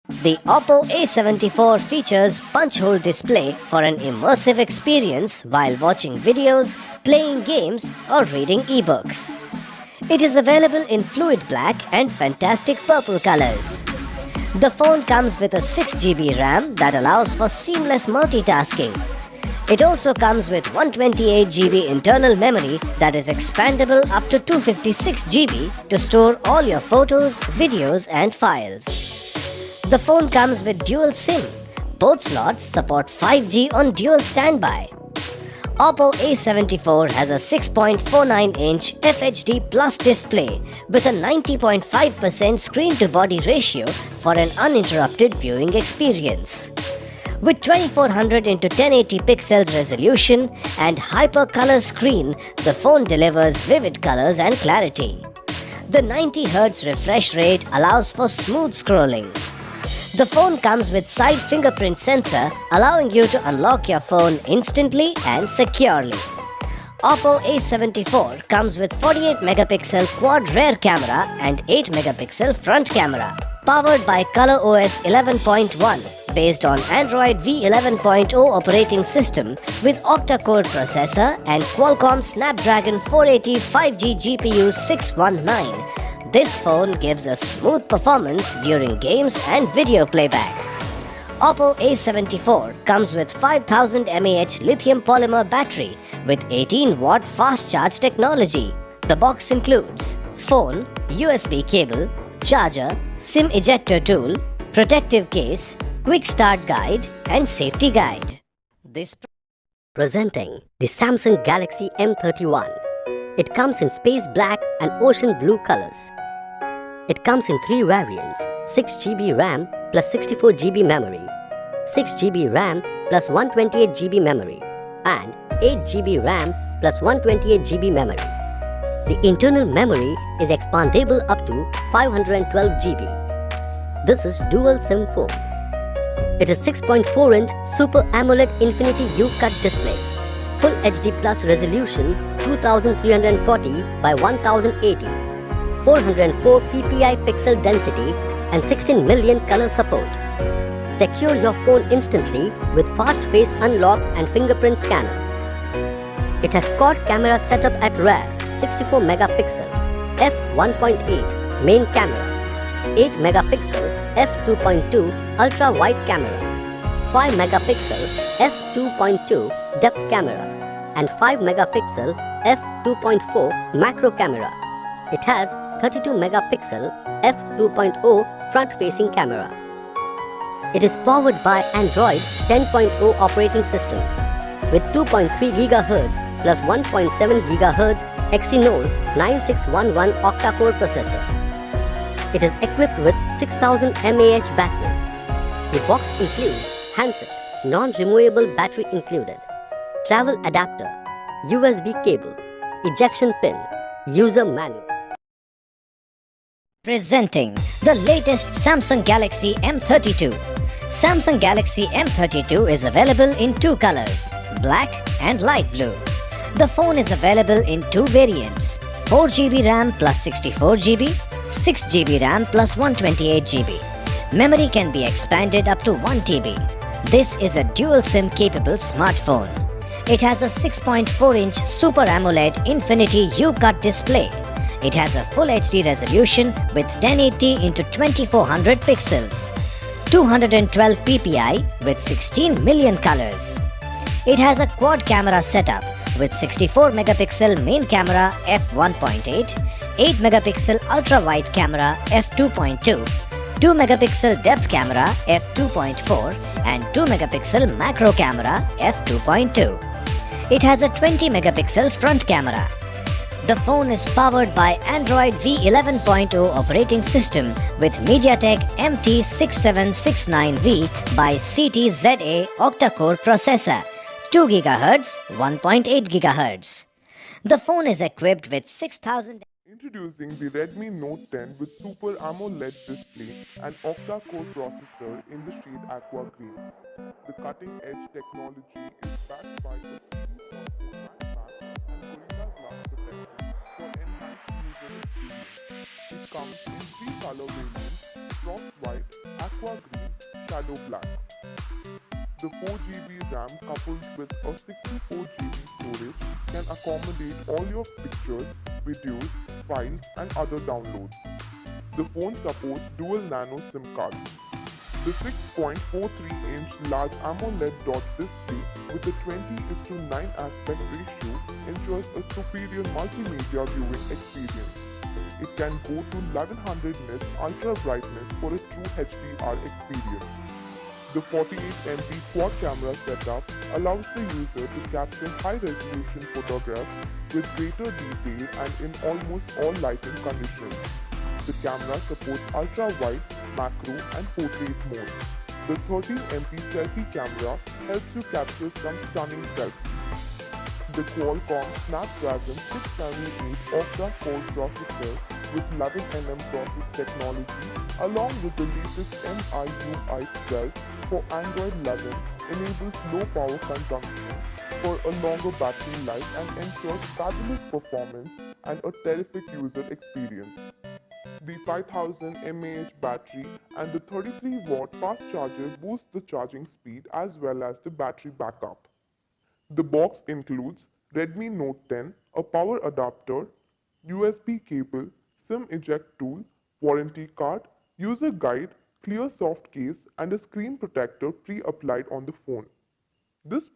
The Oppo A74 features punch-hole display for an immersive experience while watching videos, playing games, or reading ebooks. It is available in fluid black and fantastic purple colors. The phone comes with a 6GB RAM that allows for seamless multitasking. It also comes with 128GB internal memory that is expandable up to 256GB to store all your photos, videos, and files. The phone comes with dual SIM. Both slots support 5G on dual standby. Oppo A74 has a 6.49-inch FHD Plus display with a 90.5% screen-to-body ratio for an uninterrupted viewing experience. With 2400 x 1080 pixels resolution and hyper-color screen, the phone delivers vivid colors and clarity. The 90Hz refresh rate allows for smooth scrolling. The phone comes with side fingerprint sensor, allowing you to unlock your phone instantly and securely. Oppo A74 comes with 48-megapixel quad rear camera and 8-megapixel front camera. Powered by ColorOS 11.1, based on Android V11.0 operating system with octa-core processor and Qualcomm Snapdragon 480 5G GPU 619. This phone gives a smooth performance during games and video playback. Oppo A74 comes with 5000 mAh lithium polymer battery with 18-watt fast charge technology. The box includes phone, USB cable, charger, SIM ejector tool, protective case, quick start guide, and safety guide. Presenting the Samsung Galaxy M31. It comes in space black and ocean blue colors. It comes in 3 variants: 6GB RAM plus 64GB memory, 6GB RAM plus 128GB memory, and 8GB RAM plus 128GB memory. The internal memory is expandable up to 512GB. This is dual SIM phone. It is 6.4-inch Super AMOLED Infinity U-Cut display, Full HD Plus resolution 2340 by 1080, 404 ppi pixel density, and 16 million color support. Secure your phone instantly with fast face unlock and fingerprint scanner. It has quad camera setup at rear, 64 megapixel f1.8 main camera, 8 megapixel f2.2 ultra wide camera, 5 megapixel f2.2 depth camera, and 5 megapixel f2.4 macro camera. It has 32 megapixel f2.0 front facing camera. It is powered by Android 10.0 operating system with 2.3 GHz plus 1.7 GHz Exynos 9611 octa-core processor. It is equipped with 6000 mAh battery. The box includes handset, non-removable battery included, travel adapter, USB cable, ejection pin, user manual. Presenting the latest Samsung Galaxy M32. Samsung Galaxy M32 is available in 2 colors, black and light blue. The phone is available in 2 variants, 4GB RAM plus 64GB, 6GB RAM plus 128GB. Memory can be expanded up to 1TB. This is a dual SIM capable smartphone. It has a 6.4-inch Super AMOLED Infinity U-Cut display. It has a Full HD resolution with 1080 x 2400 pixels, 212 ppi with 16 million colors. It has a quad camera setup with 64 megapixel main camera f1.8, 8 megapixel ultra wide camera f2.2, 2 megapixel depth camera f2.4, and 2 megapixel macro camera f2.2. It has a 20 megapixel front camera. The phone is powered by Android V11.0 operating system with MediaTek MT6769V by CTZA octa-core processor, 2 GHz, 1.8 GHz. The phone is equipped with 6000. Introducing the Redmi Note 10 with Super AMOLED display and octa-core processor in the shade aqua green. The cutting-edge technology is backed by the It comes in 3 color variants: frost white, aqua green, shadow black. The 4 GB RAM coupled with a 64 GB storage can accommodate all your pictures, videos, files and other downloads. The phone supports dual nano SIM cards. The 6.43-inch large AMOLED dot display with a 20:9 aspect ratio ensures a superior multimedia viewing experience. It can go to 1100 nits ultra brightness for a true HDR experience. The 48MP quad camera setup allows the user to capture high-resolution photographs with greater detail and in almost all lighting conditions. The camera supports ultra-wide, macro and portrait mode. The 13MP selfie camera helps you capture some stunning selfies. The Qualcomm Snapdragon 678 octa-core processor with 11nm process technology along with the latest MIUI 12 for Android 11 enables low power consumption for a longer battery life and ensures fabulous performance and a terrific user experience. The 5000 mAh battery and the 33-watt fast charger boost the charging speed as well as the battery backup. The box includes Redmi Note 10, a power adapter, USB cable, SIM eject tool, warranty card, user guide, clear soft case and a screen protector pre-applied on the phone. This